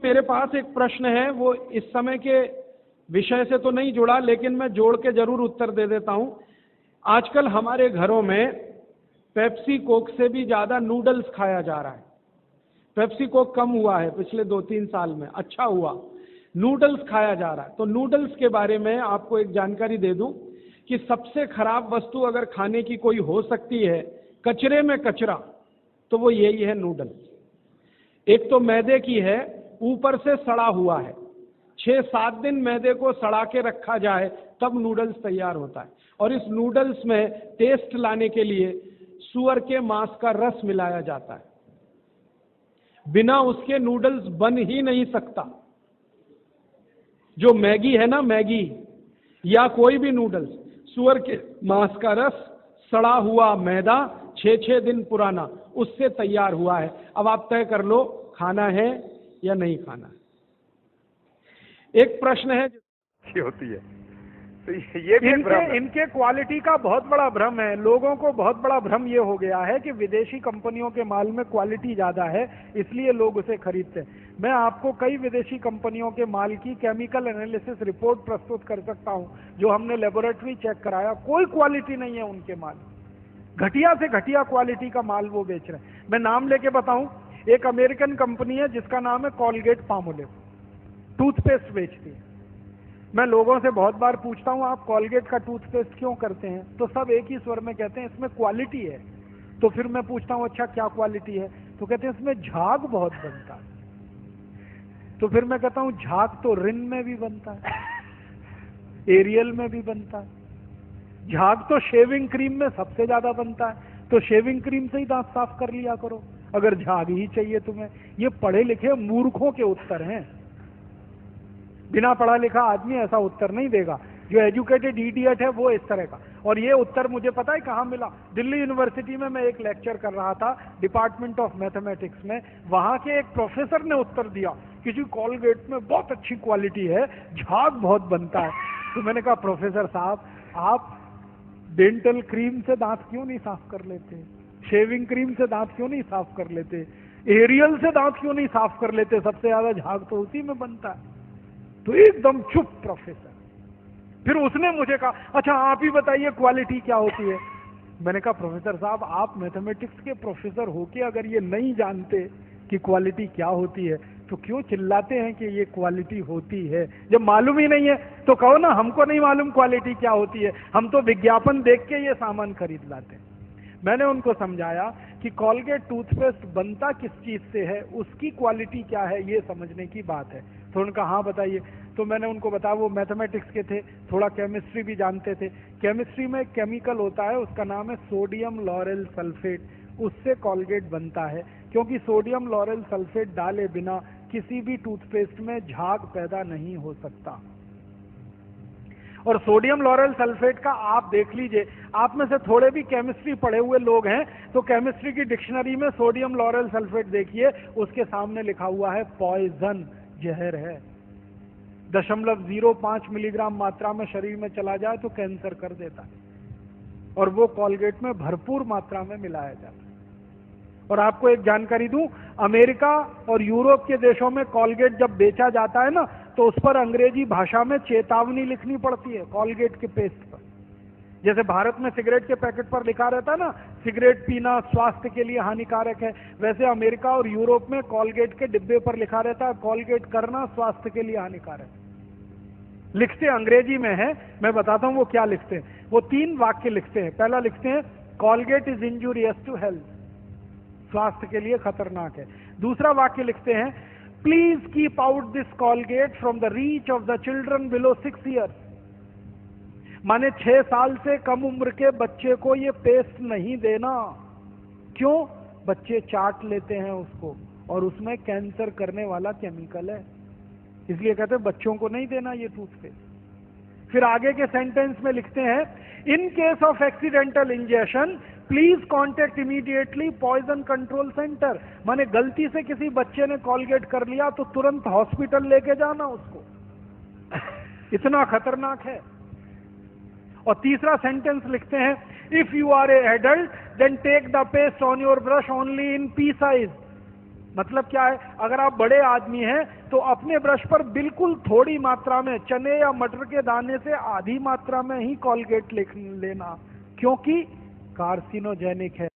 मेरे पास एक प्रश्न है, वो इस समय के विषय से तो नहीं जुड़ा, लेकिन मैं जोड़ के जरूर उत्तर दे देता हूं। आजकल हमारे घरों में पेप्सी कोक से भी ज्यादा नूडल्स खाया जा रहा है। पेप्सी कोक कम हुआ है पिछले 2-3 साल में, अच्छा हुआ, नूडल्स खाया जा रहा है। तो नूडल्स के बारे में आपको एक जानकारी दे दूं कि सबसे खराब वस्तु अगर खाने की कोई हो सकती है, कचरे में कचरा, तो वो यही है नूडल्स। एक तो मैदे की है, ऊपर से सड़ा हुआ है। 6-7 दिन मैदे को सड़ा के रखा जाए तब नूडल्स तैयार होता है। और इस नूडल्स में टेस्ट लाने के लिए सूअर के मांस का रस मिलाया जाता है। बिना उसके नूडल्स बन ही नहीं सकता। जो मैगी है ना, मैगी या कोई भी नूडल्स, सूअर के मांस का रस, सड़ा हुआ मैदा, 6-6 दिन पुराना, उससे तैयार हुआ है। अब आप तय कर लो खाना है या नहीं खाना है। एक प्रश्न है जो होती है, तो ये भी इनके क्वालिटी का बहुत बड़ा भ्रम है। लोगों को बहुत बड़ा भ्रम ये हो गया है कि विदेशी कंपनियों के माल में क्वालिटी ज्यादा है, इसलिए लोग उसे खरीदते हैं। मैं आपको कई विदेशी कंपनियों के माल की केमिकल एनालिसिस रिपोर्ट प्रस्तुत कर सकता हूं, जो हमने लेबोरेटरी चेक कराया, कोई क्वालिटी नहीं है उनके माल। घटिया से घटिया क्वालिटी का माल वो बेच रहे हैं। मैं नाम लेके बताऊं, एक अमेरिकन कंपनी है जिसका नाम है कॉलगेट पामोलिव, टूथपेस्ट बेचती है। मैं लोगों से बहुत बार पूछता हूं, आप कॉलगेट का टूथपेस्ट क्यों करते हैं? तो सब एक ही स्वर में कहते हैं इसमें क्वालिटी है। तो फिर मैं पूछता हूं अच्छा क्या क्वालिटी है? तो कहते हैं इसमें झाग बहुत बनता है। तो फिर मैं कहता हूं झाग तो रिन में भी बनता है, एरियल में भी बनता है, झाग तो शेविंग क्रीम में सबसे ज्यादा बनता है। तो शेविंग क्रीम से ही दांत साफ कर लिया करो अगर झाग ही चाहिए तुम्हें। ये पढ़े लिखे मूर्खों के उत्तर हैं। बिना पढ़ा लिखा आदमी ऐसा उत्तर नहीं देगा। जो एजुकेटेड इडियट है वो इस तरह का। और ये उत्तर मुझे पता है कहाँ मिला? दिल्ली यूनिवर्सिटी में मैं एक लेक्चर कर रहा था डिपार्टमेंट ऑफ मैथमेटिक्स में। वहां के एक प्रोफेसर ने उत्तर दिया कि जी कॉलगेट में बहुत अच्छी क्वालिटी है, झाग बहुत बनता है। तो मैंने कहा प्रोफेसर साहब, आप डेंटल क्रीम से दांत क्यों नहीं साफ कर लेते? शेविंग क्रीम से दांत क्यों नहीं साफ कर लेते? एरियल से दांत क्यों नहीं साफ कर लेते? सबसे ज्यादा झाग तो उसी में बनता है। तो एकदम चुप प्रोफेसर। फिर उसने मुझे कहा अच्छा आप ही बताइए क्वालिटी क्या होती है? मैंने कहा प्रोफेसर साहब, आप मैथमेटिक्स के प्रोफेसर होके अगर ये नहीं जानते कि क्वालिटी क्या होती है तो क्यों चिल्लाते हैं कि ये क्वालिटी होती है? जब मालूम ही नहीं है तो कहो ना हमको नहीं मालूम क्वालिटी क्या होती है, हम तो विज्ञापन देख के ये सामान खरीद लाते हैं। मैंने उनको समझाया कि कॉलगेट टूथपेस्ट बनता किस चीज से है, उसकी क्वालिटी क्या है, ये समझने की बात है। तो उनका हाँ बताइए। तो मैंने उनको बताया, वो मैथमेटिक्स के थे, थोड़ा केमिस्ट्री भी जानते थे। केमिस्ट्री में एक केमिकल होता है, उसका नाम है सोडियम लॉरेल सल्फेट, उससे कॉलगेट बनता है। क्योंकि सोडियम लॉरेल सल्फेट डाले बिना किसी भी टूथपेस्ट में झाग पैदा नहीं हो सकता। और सोडियम लॉरेल सल्फेट का आप देख लीजिए, आप में से थोड़े भी केमिस्ट्री पढ़े हुए लोग हैं तो केमिस्ट्री की डिक्शनरी में सोडियम लॉरेल सल्फेट देखिए, उसके सामने लिखा हुआ है पॉइजन, जहर है। 0.05 मिलीग्राम मात्रा में शरीर में चला जाए तो कैंसर कर देता है। और वो कॉलगेट में भरपूर मात्रा में मिलाया जाता है। और आपको एक जानकारी दूं, अमेरिका और यूरोप के देशों में कॉलगेट जब बेचा जाता है ना, तो उस पर अंग्रेजी भाषा में चेतावनी लिखनी पड़ती है कॉलगेट के पेस्ट पर। जैसे भारत में सिगरेट के पैकेट पर लिखा रहता है ना, सिगरेट पीना स्वास्थ्य के लिए हानिकारक है, वैसे अमेरिका और यूरोप में कॉलगेट के डिब्बे पर लिखा रहता है कॉलगेट करना स्वास्थ्य के लिए हानिकारक है। लिखते अंग्रेजी में है, मैं बताता हूं वो क्या लिखते हैं। वो 3 वाक्य लिखते हैं। पहला लिखते हैं Colgate is injurious to health, स्वास्थ्य के लिए खतरनाक है। दूसरा वाक्य लिखते हैं please keep out this Colgate from the reach of the children below 6 years. माने 6 साल से कम उम्र के बच्चे को ये पेस्ट नहीं देना। क्यों? बच्चे चाट लेते हैं उसको और उसमें कैंसर करने वाला केमिकल है, इसलिए कहते हैं बच्चों को नहीं देना ये टूथपेस्ट। फिर आगे के सेंटेंस में लिखते हैं in case of accidental injection please contact immediately poison control centre. माने गलती से किसी बच्चे ने कॉलगेट कर लिया तो तुरंत हॉस्पिटल लेके जाना उसको, इतना खतरनाक है। और तीसरा सेंटेंस लिखते हैं if you are a adult then take the paste on your brush only in pea size. मतलब क्या है, अगर आप बड़े आदमी हैं तो अपने ब्रश पर बिल्कुल थोड़ी मात्रा में, चने या मटर के दाने से आधी मात्रा में ही कॉलगेट लेना, क्योंकि कार्सिनोजेनिक है।